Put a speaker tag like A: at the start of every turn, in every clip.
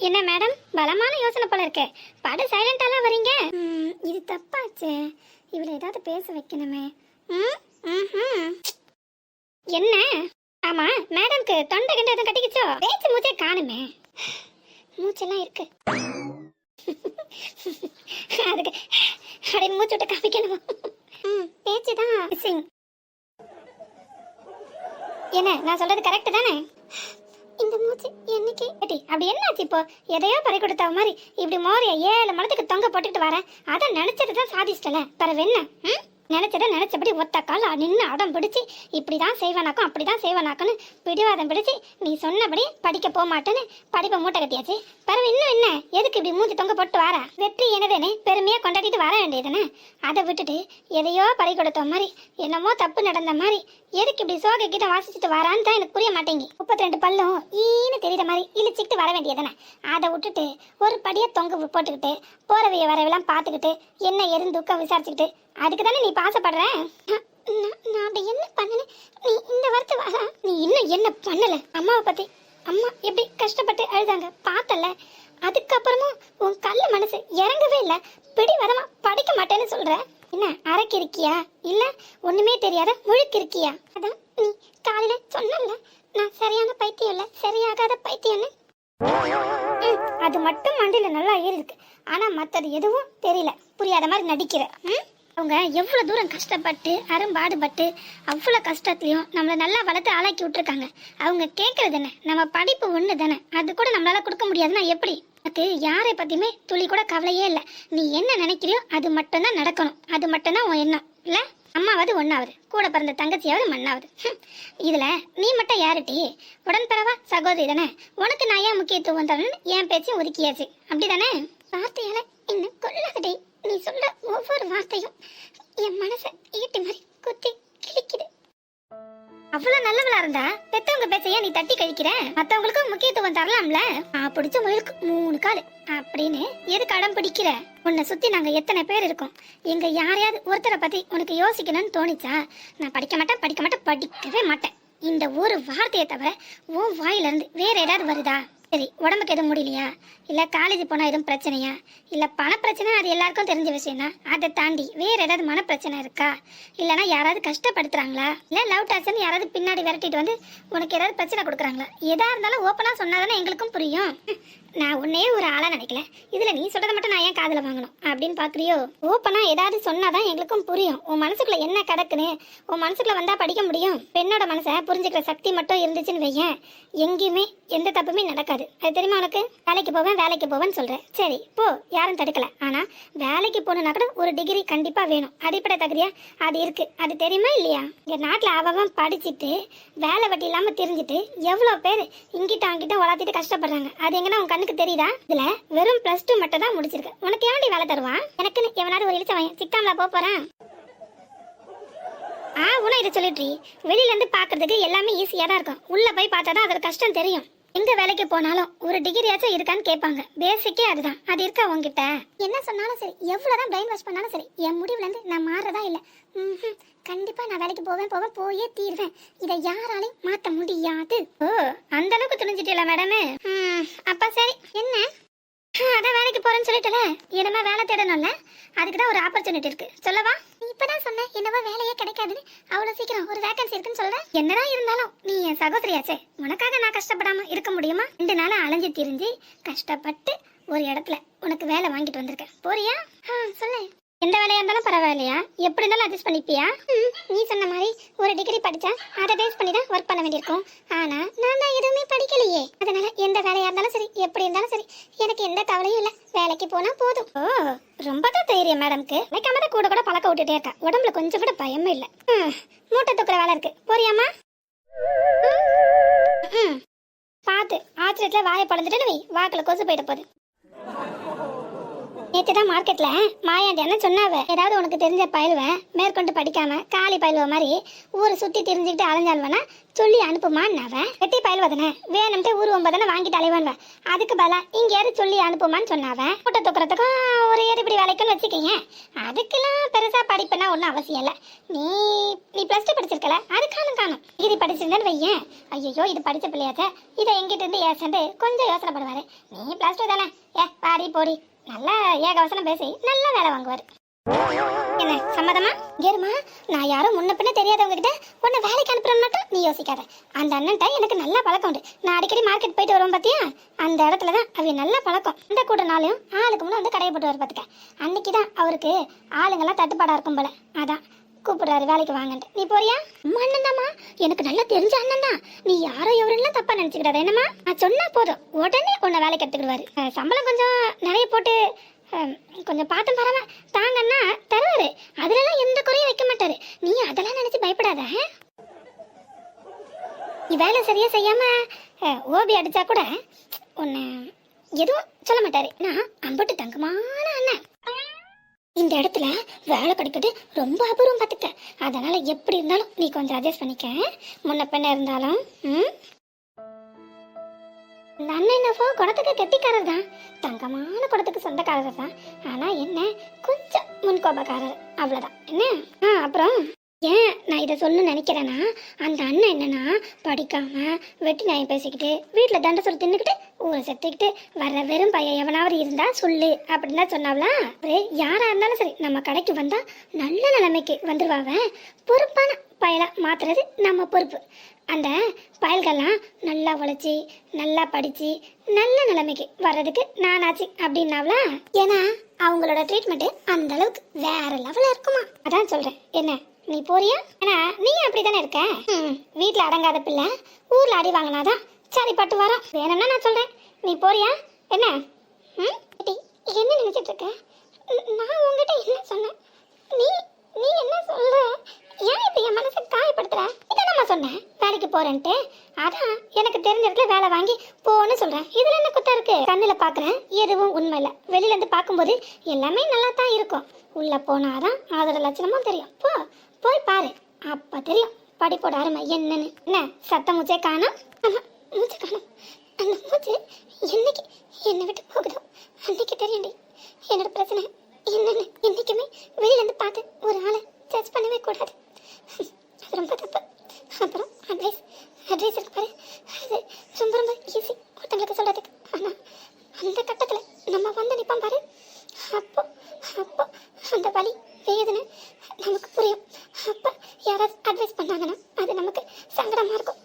A: என்ன மேடம், பலமான யோசனை போல இருக்கு. படு சைலண்டாலாம் வரீங்க. இது தப்பாச்சே. இவளை ஏதாவது பேச வைக்கணுமே. என்ன? ஆமா, மேடம்க்கு தொண்டை கிண்ட எதுவும் கட்டிக்கிச்சோ? பேச்சு மூச்சே காணுமே. மூச்செல்லாம் இருக்கு. அதுக்கு அப்படியே மூச்சு விட்டு காமிக்கணும். பேச்சுதான் மிஸ்ஸிங். என்ன நான் சொல்றது கரெக்ட் தானே? இந்த மூச்சு என்னைக்கு அப்படி என்னாச்சு? இப்போ எதையோ பறி கொடுத்த மாதிரி இப்படி மோரிய 7 மணத்துக்கு தொங்க போட்டுக்கிட்டு வரேன். அதை நினைச்சதுதான் சாதிச்சிட்டல. பிறகு என்ன? நினைச்சத நினைச்சபடி ஒத்த கால நின்று அடம் பிடிச்சி இப்படிதான் செய்வானாக்கும் அப்படிதான் செய்வானாக்குன்னு பிடிவாதம் பிடிச்சி நீ சொன்னபடி படிக்க போக மாட்டேன்னு படிப்பை மூட்டை கட்டியாச்சு. பிறகு இன்னும் என்ன? எதுக்கு இப்படி மூஞ்சி தொங்க போட்டு வர? வெற்றி என்னதுன்னு பெருமையா கொண்டாடிட்டு வர வேண்டியதுன்னு அதை விட்டுட்டு எதையோ பறி கொடுத்த மாதிரி என்னமோ தப்பு நடந்த மாதிரி எதுக்கு இப்படி சோகை கிட்ட வாசிச்சுட்டு வரான்னு தான் எனக்கு புரிய மாட்டேங்கி. 32 பல்லும் ஈன்னு தெரியுற மாதிரி இழிச்சிக்கிட்டு வர வேண்டியதுன்னு அதை விட்டுட்டு ஒரு படியை தொங்க போட்டுக்கிட்டு போறவைய வரவெல்லாம் பார்த்துக்கிட்டு என்ன எதுன்னு துக்கம் விசாரிச்சுக்கிட்டு அதுக்கு தானே நீ பாசப்படுற. நான் அப்படி என்ன பண்ணல? நீ இந்த வார்த்தை வர. நீ இன்னும் என்ன பண்ணல? அம்மாவை பத்தி அம்மா எப்படி கஷ்டப்பட்டு அழுதாங்க பார்த்தல. அதுக்கப்புறமும் உன் கல்ல மனசு இறங்கவே இல்லை. பிடி வரமா படிக்க மாட்டேன்னு சொல்ற. என்ன அரைக்கு இருக்கியா இல்ல ஒண்ணுமே தெரியாத முழுக்கு இருக்கியா? அதான் நீ காலையில சொன்னல நான் சரியான பைத்தியம் இல்ல சரியாகாத பைத்தியம்னு. அது மட்டும் மண்டியில நல்லா ஏறி இருக்கு. ஆனா மத்தது எதுவும் தெரியல. புரியாத மாதிரி நடிக்கிற. அவங்க எவ்வளோ தூரம் கஷ்டப்பட்டு அரும்பாடுபட்டு அவ்வளோ கஷ்டத்துலையும் நம்மளை நல்லா வளர்த்து ஆளாக்கி விட்டுருக்காங்க. அவங்க கேட்கறது என்ன? நம்ம படிப்பு ஒன்று தானே, அது கூட நம்மளால கொடுக்க முடியாதுன்னா எப்படி? எனக்கு யாரை பற்றியுமே துளி கூட கவலையே இல்லை. நீ என்ன நினைக்கிறியோ அது மட்டும்தான் நடக்கணும். அது மட்டும்தான் உன் எண்ணம் இல்லை? அம்மாவது ஒன்றாவது, கூட பிறந்த தங்கச்சியாவது மண்ணாவது. இதில் நீ மட்டும் யாருட்டி? உடன்பிறவா சகோதரி தானே. உனக்கு நான் ஏன் முக்கியத்துவம் தரணும்னு என் பேச்சையும் ஒதுக்கியாச்சு. அப்படி தானே? வார்த்தையால என்ன கொள்ளாதடி. நீ சொல்ற ஒவ்வொரு வார்த்தையும் என் மனசை ஈட்டி மாதிரி குத்தி கிழிக்குது. அவ்வளவு நல்லவளா இருந்தா பெத்தவங்க பேச்சையா நீ தட்டி கழிக்கிற? மத்தவங்களுக்கும் முக்கியத்துவம் தரலாம்ல. பிடிச்ச முயலுக்கு 3 கால் அப்படின்னு எதுக்கு அடம் பிடிக்கிற? உன்னை சுத்தி நாங்க எத்தனை பேர் இருக்கோம். எங்க யாரையாவது ஒருத்தரை பத்தி உனக்கு யோசிக்கணும்னு தோணிச்சா? நான் படிக்க மாட்டேன் படிக்கவே மாட்டேன் இந்த ஒரு வார்த்தையை தவிர உன் வாயில இருந்து வேற ஏதாவது வருதா? சரி, உடம்புக்கு எதுவும் முடியலையா? இல்லை காலேஜ் போனால் எதுவும் பிரச்சனையா? இல்லை பண பிரச்சனை, அது எல்லாருக்கும் தெரிஞ்ச விஷயம் தான். அதை தாண்டி வேறு ஏதாவது மனப்பிரச்சனை இருக்கா? இல்லைனா யாராவது கஷ்டப்படுத்துகிறாங்களா? இல்லை லவ் டாக்ஸ்ன்னு யாராவது பின்னாடி விரட்டிட்டு வந்து உனக்கு ஏதாவது பிரச்சனை கொடுக்குறாங்களா? எதாக இருந்தாலும் ஓப்பனாக சொன்னாதானே எங்களுக்கும் புரியும். நான் உன்னே ஒரு ஆளாக நினைக்கல. இதில் நீ சொல்கிறத மட்டும் நான் ஏன் காதில் வாங்கணும் அப்படின்னு பார்க்குறியோ? ஓப்பனாக ஏதாவது சொன்னாதான் எங்களுக்கும் புரியும். உன் மனசுக்குள்ளே என்ன கிடக்குன்னு. உன் மனசுக்குள்ளே வந்தால் படிக்க முடியும். பெண்ணோட மனசை புரிஞ்சுக்கிற சக்தி மட்டும் இருந்துச்சுன்னு வையேன், எங்கேயுமே எந்த தப்புமே நடக்காது. அது தெரியுமா உனக்கு? வேலைக்கு போவேன்னு சொல்கிறேன். சரி போ, யாரும் தடுக்கல. ஆனால் வேலைக்கு போகணுன்னா கூட ஒரு டிகிரி கண்டிப்பாக வேணும். அடிப்படை தகுதியா அது இருக்கு. அது தெரியுமா இல்லையா? இங்கே நாட்டில் அவன் படிச்சுட்டு வேலை வட்டி இல்லாமல் தெரிஞ்சுட்டு எவ்வளோ பேர் இங்கிட்ட அங்கிட்ட வளர்த்திட்டு கஷ்டப்படுறாங்க. அது எங்கன்னா உன் கண்ணுக்கு தெரியுதா? இதுல வெறும் +2 மட்டும் தான் முடிச்சிருக்கு. உனக்கு ஏன்டி வேலை தருவான்? எனக்குன்னு எவனாவது ஒரு இழிச்சவன் சிக்காமலா போறேன்? உன இதை சொல்லிட்டு வெளியில இருந்து பாக்குறதுக்கு எல்லாமே ஈஸியா தான் இருக்கும். உள்ள போய் பார்த்தாதான் அதோட கஷ்டம் தெரியும். எங்க வேலைக்கு போனாலும் ஒரு டிகிரியாச்சும் இருக்கான்னு கேட்பாங்க. பேசிக்கே அதுதான். அது இருக்கா உங்ககிட்ட? என்ன சொன்னாலும் சரி, எவ்வளவுதான் பிரெயின் வாஷ் பண்ணாலும் சரி, என் முடிவுல இருந்து நான் மாறதா இல்லை. கண்டிப்பா நான் வேலைக்கு போயே தீருவேன். இதை யாராலையும் மாத்த முடியாது. ஓ, அந்த அளவுக்கு துணிஞ்சிட்டீங்களா மேடமே? அப்பா சரி. என்ன அதான் வேலைக்கு போறேன்னு சொல்லிட்டல, என்னமா வேலை தேடணும்ல, அதுக்குதான் ஒரு ஆப்பர்ச்சுனிட்டி இருக்கு. சொல்லவா? நீ இப்பதான் சொன்ன என்னவோ வேலையே கிடைக்காதுன்னு. அவ்வளவு சீக்கிரம் ஒரு வேகன்சி இருக்குன்னு சொல்ற. என்னதான் இருந்தாலும் நீ என் சகோதரியாச்சே, உனக்காக நான் கஷ்டப்படாம இருக்க முடியுமா? 2 நாள் அலைஞ்சு திரிஞ்சு கஷ்டப்பட்டு ஒரு இடத்துல உனக்கு வேலை வாங்கிட்டு வந்திருக்கேன். போறியா? சொல்லு. எந்த வேலையா இருந்தாலும் பரவாயில்லையா? எப்படி இருந்தாலும் அட்ஜஸ்ட் பண்ணிப்பியா? நீ சொன்ன மாதிரி ஒரு டிகிரி படிச்சா அதை பேஸ் பண்ணி தான் ஒர்க் பண்ண வேண்டியிருக்கும். ஆனா நான் தான் எதுவுமே படிக்கலையே. அதனால எந்த வேலையா இருந்தாலும் சரி, எப்படி இருந்தாலும் சரி, எனக்கு எந்த கவலையும் இல்லை. வேலைக்கு போனா போதும். ஓ, ரொம்ப தான் தைரியம் மேடம்க்கு. வைக்காம கூட கூட பழக்க விட்டுட்டே இருக்கா. உடம்புல கொஞ்சம் கூட பயமே இல்லை. மூட்டை தூக்குற வேலை இருக்கு. போறியாமா? பார்த்து ஆத்திரத்துல வாயை பழந்துட்டு வை, வாக்குல கொசு போயிட்ட போகுது. நேற்று தான் மார்க்கெட்ல மாயாண்டி என்ன சொன்னாவ, ஏதாவது உனக்கு தெரிஞ்ச பயிலுவ மேற்கொண்டு படிக்காம காலி பயிலுவ மாதிரி ஊரை சுத்தி தெரிஞ்சுக்கிட்டு அலைஞ்சால்வனா சொல்லி அனுப்புமான்னாவ. வெட்டி பயில்வதனே வேணும்ட்டு ஊர் 9 வாங்கிட்டு அலைவான்வ, அதுக்கு பதிலா இங்க ஏறி சொல்லி அனுப்புமான்னு சொன்னாவ. கூட்ட தூக்குறதுக்கும் ஒரு ஏறிப்படி வேலைக்குன்னு வச்சுக்கீங்க. அதுக்கெல்லாம் பெருசா படிப்புனா ஒன்றும் அவசியம் இல்லை. நீ நீ +2 படிச்சிருக்கல, அது காணும் இது படிச்சிருந்தேன்னு வையேன், ஐயோ இது படிச்ச பிள்ளையாச்ச இதை எங்கிட்ட இருந்து ஏசண்டு கொஞ்சம் யோசனைப்படுவாரு. நீ +2 தானே, பாடி போடி நல்லா ஏகவசனம் பேசி நல்ல வேலை வாங்குவாரு. என்ன சம்மதமா? கேருமா, நான் யாரும் முன்ன பின்ன தெரியாதவங்க கிட்ட உன்னை வேலைக்கு அனுப்புறேன்னு மட்டும் நீ யோசிக்காத. அந்த அண்ணன்ட்ட எனக்கு நல்ல பழக்கம் உண்டு. நான் அடிக்கடி மார்க்கெட் போயிட்டு வருவோம் பாத்தியா, அந்த இடத்துல தான் அவ நல்ல பழக்கம். இந்த கூட நாளையும் ஆளுக்கு முன்னே வந்து கடையை போட்டு வர பாத்துக்க. அன்னைக்கு தான் அவருக்கு ஆளுங்கெல்லாம் தட்டுப்பாடா இருக்கும் போல, அதான் கூப்பிடுறாரு வேலைக்கு வாங்கன்ட்டு. நீ போறியா? அம்மா அண்ணன் தாம்மா, எனக்கு நல்லா தெரிஞ்ச அண்ணன் தான். நீ யாரோ எவரெல்லாம் தப்பா நினைச்சுக்கிடாத என்னம்மா. நான் சொன்னா போதும் உடனே உன்னை வேலைக்கு எடுத்துக்கிடுவாரு. சம்பளம் கொஞ்சம் நிறைய போட்டு கொஞ்சம் பார்த்து பரவ தாங்கன்னா தருவாரு. அதுலலாம் எந்த குறையும் வைக்க மாட்டாரு. நீ அதெல்லாம் நினைச்சு பயப்படாத. நீ வேலை சரியா செய்யாம ஓபி அடிச்சா கூட உன்னை எதுவும் சொல்ல மாட்டாரு. நான் அம்பட்டு தங்கமான அண்ணன். இந்த இடத்துல வேலை கிடைக்கிறது ரொம்ப அபூர்வம் பார்த்துக்க. அதனால எப்படி இருந்தாலும் நீ கொஞ்சம் அட்ஜஸ்ட் பண்ணிக்க. முன்ன பின்ன இருந்தாலும் இந்த அண்ணன் என்னவோ குடத்துக்கு கெட்டிக்காரர் தான், தங்கமான குடத்துக்கு சொந்தக்காரர் தான். ஆனா என்ன கொஞ்சம் முன்கோபக்காரர், அவ்வளவுதான். என்ன அப்புறம் ஏன் நான் இதை சொல்ல நினைக்கிறேன்னா, அந்த அண்ணன் என்னன்னா படிக்காம வெட்டி நாயம் பேசிக்கிட்டு வீட்டில் தண்டை சொல்லி தின்னுக்கிட்டு ஊரை செத்துக்கிட்டு வர்ற வெறும் பையன் எவனாவது இருந்தா சொல்லு அப்படின்னு தான் சொன்னாவளா. யாரா இருந்தாலும் சரி நம்ம கடைக்கு வந்தா நல்ல நிலைமைக்கு வந்துருவாவ. பொறுப்பான பயலா மாத்துறது நம்ம பொறுப்பு. அந்த பயல்கள்லாம் நல்லா உழைச்சி நல்லா படிச்சு நல்ல நிலைமைக்கு வர்றதுக்கு நானாச்சு அப்படின்னாவளா. ஏன்னா அவங்களோட ட்ரீட்மெண்ட் அந்த அளவுக்கு வேற லெவல்ல இருக்குமா. அதான் சொல்றேன். என்ன நீ போறியா? ஏன்னா நீ அப்படித்தானே இருக்க. வீட்டுல அடங்காத பிள்ளை ஊர்ல அடி வாங்கினாதான் சரி பட்டு வரோம். வேணும்னா நான் சொல்றேன், நீ போறியா? என்ன என்ன நினைச்சிட்டு இருக்க? நான் உங்ககிட்ட என்ன சொன்னேன்? நீ நீ என்ன சொல்ற? ஏன் இப்ப என் மனசை காயப்படுத்துற? இதான் நான் சொன்னேன் வேலைக்கு போறேன்ட்டு. அதான் எனக்கு தெரிஞ்ச இடத்துல வேலை வாங்கி போன்னு சொல்றேன். இதுல என்ன குத்தம் இருக்கு? கண்ணுல பாக்குறேன் எதுவும் உண்மை இல்ல. வெளியில இருந்து பார்க்கும்போது எல்லாமே நல்லா தான் இருக்கும். உள்ள போனாதான் அதோட லட்சணமும் தெரியும். போய் பாரு, அப்ப தெரியும் படிப்போட அருமை என்னன்னு. என்ன சத்த மூச்சே காணும்? மூச்சு காணும். அந்த மூச்சு என்னைக்கு என்னை விட்டு போகுதோ அன்னைக்கு தெரியும்டி என்னோட பிரச்சனை என்னன்னு. என்னைக்குமே வெளியில இருந்து பார்த்து ஒரு ஆளை ஜட்ஜ் பண்ணவே கூடாது. அது ரொம்ப தப்பு. அப்புறம் அட்வைஸ் இருக்கு பாரு, அது ரொம்ப ரொம்ப ஈஸி ஒருத்தங்களுக்கு சொல்றதுக்கு. ஆனா அந்த கட்டத்துல நம்ம வந்து நிற்போம் பாரு, அப்போ அந்த வலி வேதனை நமக்கு புரியும். அப்ப யாராவது அட்வைஸ் பண்ணாங்கன்னா அது நமக்கு சங்கடமா இருக்கும்.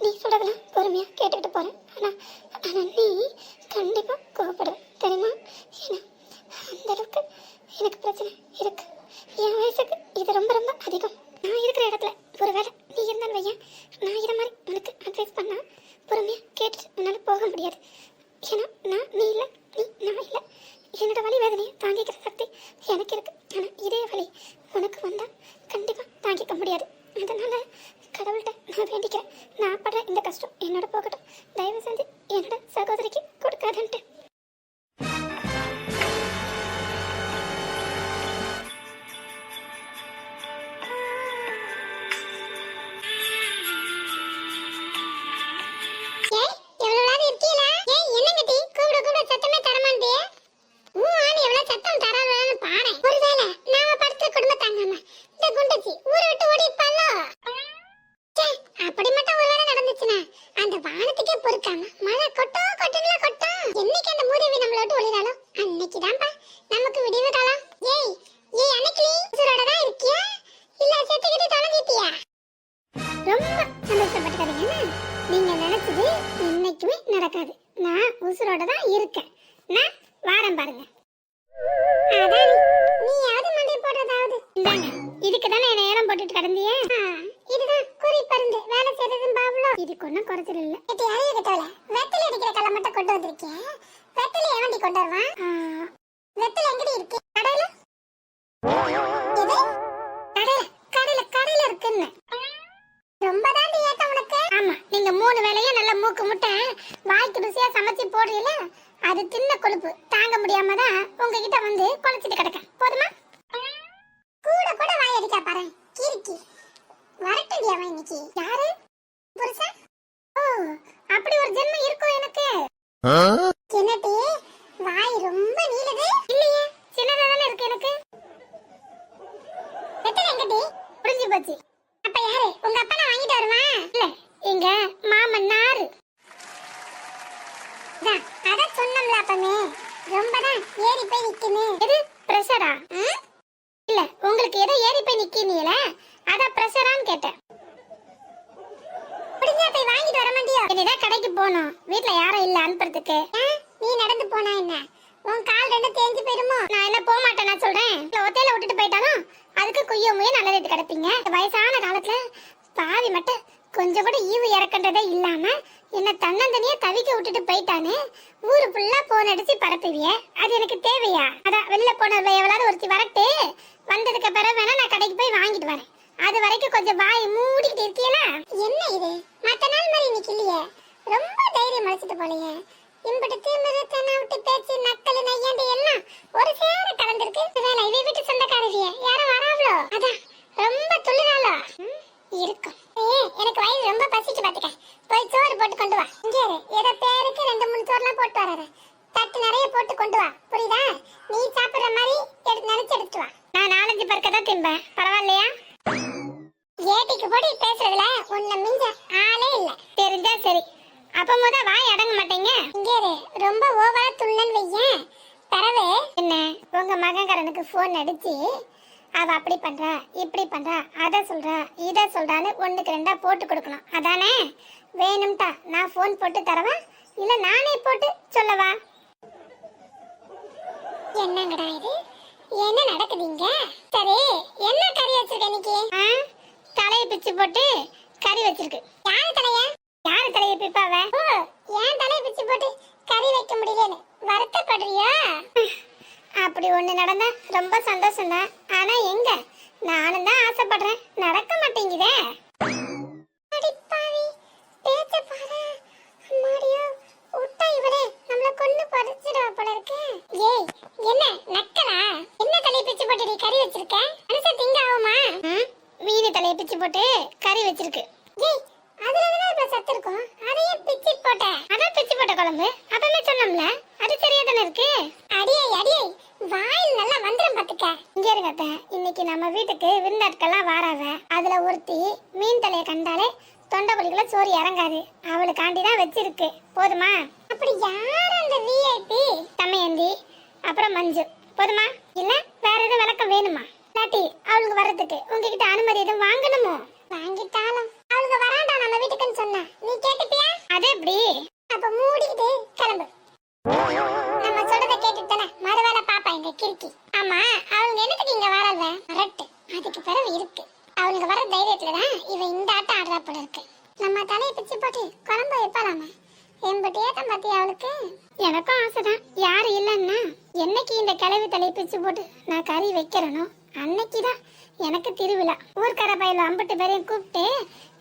A: நீ சொல்றதெல்லாம் பொறுமையா கேட்டுக்கிட்டு போறேன். ஆனா நீ கண்டிப்பா கோவப்படுற தெரியுமா? ஏன்னா அந்த அளவுக்கு எனக்கு பிரச்சனை இருக்கு. என் வயசுக்கு இது ரொம்ப ரொம்ப அதிகம். நான் இருக்கிற இடத்துல ஒரு வேலை நீ இருந்தாலும் வையன், நான் இதை மாதிரி உனக்கு அட்வைஸ் பண்ணா பொறுமையா கேட்டுட்டு உன்னால போக முடியாது. ஏன்னா நீ இல்லை, நான் இல்லை. என்னோட வலி வேதனையை தாங்கிக்கிற சக்தி எனக்கு இருக்கு. ஆனா இதே வலி உனக்கு வந்தா கண்டிப்பா தாங்கிக்க முடியாது. அதனால கடவுள்கிட்ட நான் வேண்டிக்கிறேன், நான் படுற இந்த கஷ்டம் என்னோட போகட்டும். தயவு செஞ்சு என்னோட சகோதரிக்கு கொடுக்காதுன்ட்டு. நீங்க நினைச்சது இன்னைக்குமே நடக்காது. நான் உசுரோட தான் இருக்கேன். நான் வாரம் பாருங்க. அதான் நீயாவது மண்டை போடுறதாவது இந்தாங்க. இதுக்கு தானே என்ன ஏலம் போட்டுட்டு கிடந்தியே. இதுதான் குறி பருந்து வேலை செய்யறது பாவலோ. இதுக்கு ஒன்றும் குறைச்சல் இல்லை. இது அறிய கிட்டல வெத்தலை அடிக்கிற கலை மட்டும் கொண்டு வந்திருக்கேன். வெத்தலை எவண்டி கொண்டு வருவான்? வெத்தலை எங்கடி இருக்கு? கடையில கடையில இருக்குன்னு. ரொம்ப தான் ஏத்த உனக்கு. ஆமா, நீங்க 3 வேளையும் நல்ல மூக்கு முட்டை வாய்க்கு ருசியா சமைச்சு போடுறீல, அது தின்ன கொழுப்பு தாங்க முடியாம தான் உங்ககிட்ட வந்து குலைச்சிட்டு கிடக்கேன். போதுமா? கூட கூட வாய் அடிக்கா பாரு கிறுக்கி. வரட்டுடி அவன் இன்னைக்கு. யாரு? புருஷன்? ஓ, அப்படி ஒரு ஜென்மம் இருக்கோ எனக்கு? என்னடி வாய் ரொம்ப நீளது? இல்லையே, சின்னதா தானே இருக்கு எனக்கு. வெத்தலை எங்கடி? புரிஞ்சு போச்சு. அப்ப யாரு? உங்க அப்பா நான் வாங்கிட்டு வருவான். இல்ல, எங்க மாமன்னாரு. அத சொன்னோம்ல அப்பமே, ரொம்பதான் ஏறி போய் நிக்குன்னு. எது பிரஷரா? இல்ல, உங்களுக்கு ஏதோ ஏறி போய் நிக்கிறீங்கள, அத பிரஷரான்னு கேட்டேன். முடிஞ்சா போய் வாங்கிட்டு வர மாட்டியா? என்னதான் கடைக்கு போகணும், வீட்ல யாரும் இல்ல அனுப்புறதுக்கு. நீ நடந்து போனா என்ன, உன் கால் ரெண்டு தேஞ்சு போயிருமோ? நான் என்ன போக மாட்டேன் நான் சொல்றேன். ஒத்தையில விட்டுட்டு போயிட்டாலும் அதுக்கு குய்ய முய நல்ல ரேட்டு கிடப்பீங்க. வயசான காலத்துல பாவி மட்டும் கொஞ்சம் கூட ஈவு இறக்கன்றதே இல்லாம என்ன தன்னந்தனியா தவிக்க விட்டுட்டு போயிட்டானே. ஊரு ஃபுல்லா போன் அடிச்சு பரப்புவிய, அது எனக்கு தேவையா? அதான் வெளில போனதுல எவ்வளவு ஒருத்தி வரட்டு, வந்ததுக்கு பிறகு வேணா நான் கடைக்கு போய் வாங்கிட்டு வரேன். அது வரைக்கும் கொஞ்சம் வாய் மூடிக்கிட்டு இருக்கீங்களா? என்ன இது மத்த நாள் மாதிரி இன்னைக்கு இல்லையே, ரொம்ப தைரியம் அழைச்சிட்டு போலையே. இம்பட்டு திமிரு தென்னாவட்டு பேச்சு நக்கல் நையாண்டி எல்லாம் ஒரு சேர கலந்துருக்கு. வேலை இவை வீட்டு சொந்தக்காரவிய யாரும் வராவளோ? அதான் ரொம்ப துள்ளுறாளோ இருக்கும். எனக்கு வயிறு ரொம்ப பசிச்சு பாத்துக்க, போய் சோறு போட்டு கொண்டு வா. இங்கே ஏதோ பேருக்கு 2-3 சோறுலாம் போட்டு வராத, தட்டு நிறைய போட்டு கொண்டு வா. புரியுதா? நீ சாப்பிடுற மாதிரி நினைச்சு எடுத்து வா. நான் 4-5 பேருக்கு தான் திம்பேன், பரவாயில்லையா? ஏட்டிக்கு போட்டு பேசுறதுல உன்னை மிஞ்ச ஆளே இல்ல. தெரிஞ்சா சரி. அப்ப முத வாய் அடங்க மாட்டீங்க. இங்கே ரொம்ப ஓவரா துள்ளன் வையேன். பரவே என்ன, உங்க மகன்காரனுக்கு போன் அடிச்சு அவ அப்படி பண்றா இப்படி பண்றா அத சொல்றா இத சொல்றான்னு 1-2 போட்டு கொடுக்கணும். அதானே? வேணும்டா நான் போன் போட்டு தரவா, இல்ல நானே போட்டு சொல்லவா? என்னங்கடா இது, என்ன நடக்குதுங்க? சரி, என்ன கறி வச்சிருக்க இன்னைக்கு? தலையை பிச்சு போட்டு கறி வச்சிருக்கு. யாரு தலைய? யாரு தலையை பிப்பாவ? ஏன் தலையை பிச்சு போட்டு கறி வைக்க முடியலன்னு வருத்தப்படுறியா? அப்படி ஒண்ணு நடந்தா ரொம்ப சந்தோஷம் தான். ஆனா எங்க, நானும் தான் ஆசைப்படுறேன், நடக்க மாட்டேங்குதே. அடிப்பாவி, பேச்ச பாரு. அம்மாடியோ, உட்டா இவளே நம்மள கொன்னு பறிச்சிடுவா போல இருக்கு. ஏய், என்ன நக்கலா? என்ன தலையை பிச்சு போட்டு நீ கறி வச்சிருக்க? மனுஷ திங்க ஆகுமா? மீன் தலையை பிச்சு போட்டு கறி வச்சிருக்கு. ஏய், அதுல தான இப்ப சத்து இருக்கும், அதையே பிச்சு போட்ட. அதான் பிச்சு போட்ட குழம்பு, அப்பவே சொன்னோம்ல, அது சரியா தானே இருக்கு. அடியே அடியே, வாயில் நல்லா வந்துரும் பாத்துக்க. இங்க இருக்க, இன்னைக்கு நம்ம வீட்டுக்கு விருந்தாட்கள்லாம் வாராவ. அதுல ஒருத்தி மீன் தலையை கண்டாலே தொண்டை குழிக்குள்ள சோறு இறங்காது, அவளுக்காண்டி தான் வச்சிருக்கு. போதுமா? அப்படி யார் அந்த விஐபி? தமையந்தி, அப்புறம் மஞ்சு. போதுமா? இல்ல வேற எதுவும் விளக்கம் வேணுமா? இல்லாட்டி அவளுக்கு வர்றதுக்கு உங்ககிட்ட அனுமதி எதுவும் வாங்கணுமோ? வாங்கிட்டாலும் அவளுக்கு வராண்டா நம்ம வீட்டுக்குன்னு சொன்னா நீ கேட்டுப்பியா? அது எப்படி? அப்ப மூடிக்கிட்டு கிளம்பு. நம்ம சொல்றத கேட்டுட்டானே மறுவேளை பாப்பா எங்க கிறுக்கி. ஆமா, அவங்க என்னத்துக்கு இங்க வரல? வரட்டு, அதுக்கு பிறகு இருக்கு. அவளுக்கு வர தைரியத்துலதான் இவ இந்த ஆட்டம் ஆடுறா போல இருக்கு. நம்ம தலையை பிச்சு போட்டு குழம்பு வைப்பாலாமா? எம்பட்டு ஏத்தம் பாத்தி அவளுக்கு. எனக்கும் ஆசைதான், யாரு இல்லன்னா. என்னைக்கு இந்த கிளவி தலையை பிச்சு போட்டு நான் கறி வைக்கிறனோ அன்னைக்குதான் எனக்கு திருவிழா. ஊர்க்கார பையில 50 பேரையும் கூப்பிட்டு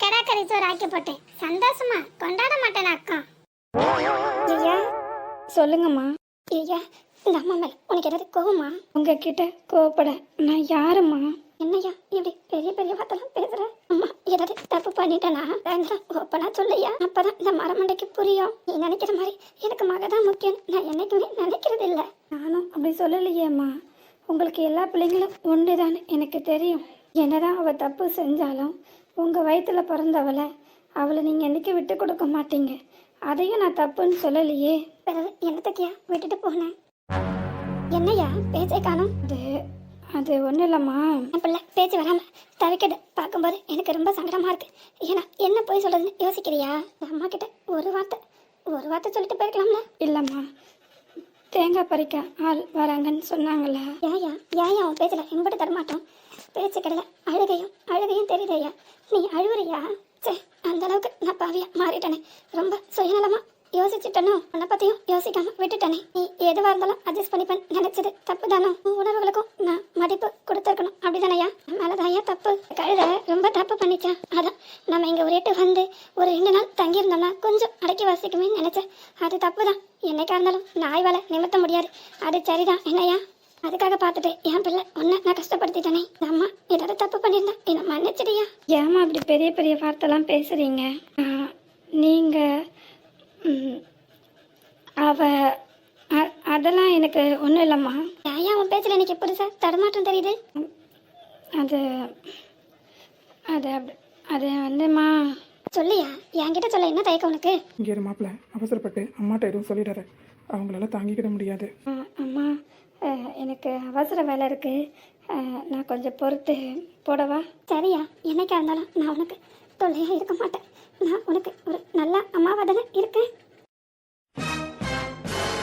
A: கடாக்கறி சோறு ஆக்கி போட்டேன். சந்தோஷமா கொண்டாட மாட்டேன் அக்கா.
B: ஐயா, சொல்லுங்கம்மா.
A: ஐயா, இந்த அம்மா மேல உனக்கு ஏதாவது கோவமா?
B: உங்ககிட்ட கோவப்பட நான் யாரும்மா?
A: என்னையா இப்படி பெரிய பெரிய வார்த்தைலாம் பேசுற? அம்மா ஏதாவது தப்பு பண்ணிட்டேனா? ஓப்பனா சொல்லையா, அப்பதான் இந்த மரமண்டைக்கு புரியும். நீ நினைக்கிற மாதிரி எனக்கு மகதான் முக்கியம் நான் என்னைக்குமே நினைக்கிறது இல்ல.
B: நானும் அப்படி சொல்லலையேம்மா. உங்களுக்கு எல்லா பிள்ளைங்களும் ஒன்றுதான் எனக்கு தெரியும். என்னதான் அவள் தப்பு செஞ்சாலும் உங்கள் வயிற்றுல பிறந்தவளை அவளை நீங்கள் என்றைக்கு விட்டு கொடுக்க மாட்டீங்க. அதையும் நான் தப்புன்னு சொல்லலையே.
A: பிறகு என்னத்தையா விட்டுட்டு போனேன்? என்னையா பேச்சை காணும்?
B: அது ஒன்றும் இல்லைம்மா.
A: என் பிள்ளை பேச்சு வராம தவிக்கிறது பார்க்கும்போது எனக்கு ரொம்ப சங்கடமா இருக்கு. ஏன்னா என்ன போய் சொல்றதுன்னு யோசிக்கிறியா? அம்மா கிட்ட ஒரு வார்த்தை சொல்லிட்டு போயிருக்கலாம்ல.
B: இல்லைம்மா, தேங்காய் பறிக்க ஆள் வராங்கன்னு சொன்னாங்களா?
A: ஏயா அவன் பேச்சல எம்பட்டு தரமாட்டோம். பேச்சு கிடையாது, அழுகையும் தெரியுதையா? நீ அழுவுறியா? சே, அந்த அளவுக்கு நான் பாவியா மாறிட்டேனே. ரொம்ப சுயநலமா யோசிச்சுட்டனோ உன்னை பத்தியும் யோசிக்காம விட்டுட்டனே. நீ எதுவா இருந்தாலும் அட்ஜஸ்ட் பண்ணிப்பேன் நினைச்சது தப்பு தானோ? உன் உணர்வுகளுக்கும் நான் மதிப்பு கொடுத்துருக்கணும் அப்படிதானையா? மேலதாயா தப்பு. கழுத ரொம்ப தப்பு பண்ணிச்சா. அதான் நம்ம இங்க ஒரு எட்டு வந்து ஒரு 2 நாள் தங்கியிருந்தோம்னா கொஞ்சம் அடக்கி வாசிக்குமே நினைச்சேன். அது தப்பு தான். என்னைக்கா இருந்தாலும் நாய் வாழை நிமித்த முடியாது. அது சரிதான் என்னையா? அதுக்காக பார்த்துட்டு என் பிள்ளை ஒன்றை நான் கஷ்டப்படுத்திட்டேனே. அம்மா ஏதாவது தப்பு பண்ணியிருந்தா என்னை மன்னிச்சிடியா.
B: ஏம்மா அப்படி பெரிய பெரிய வார்த்தைலாம் பேசுகிறீங்க? நீங்கள் அதெல்லாம் எனக்கு ஒன்றும் இல்லைம்மா.
A: ஏன் உன் பேச்சில் எனக்கு புதுசா தடுமாற்றம் தெரியுது?
B: அது அது அது வந்துமா.
A: சொல்லியா? என்கிட்ட சொல்ல என்ன தயக்கம் உனக்கு?
C: இங்கே இரு மாப்பிள்ள, அவசரப்பட்டு அம்மாட்ட எதுவும் சொல்லிடாத. அவங்களால தாங்கிக்கிட முடியாது.
B: அம்மா எனக்கு அவசர வேலை இருக்குது. நான் கொஞ்சம் பொறுத்து போடவா?
A: சரியா? என்னைக்கா இருந்தாலும் நான் உனக்கு தொல்லையா இருக்க மாட்டேன். நான் உனக்கு ஒரு நல்ல அம்மாவாக தானே இருக்கேன்.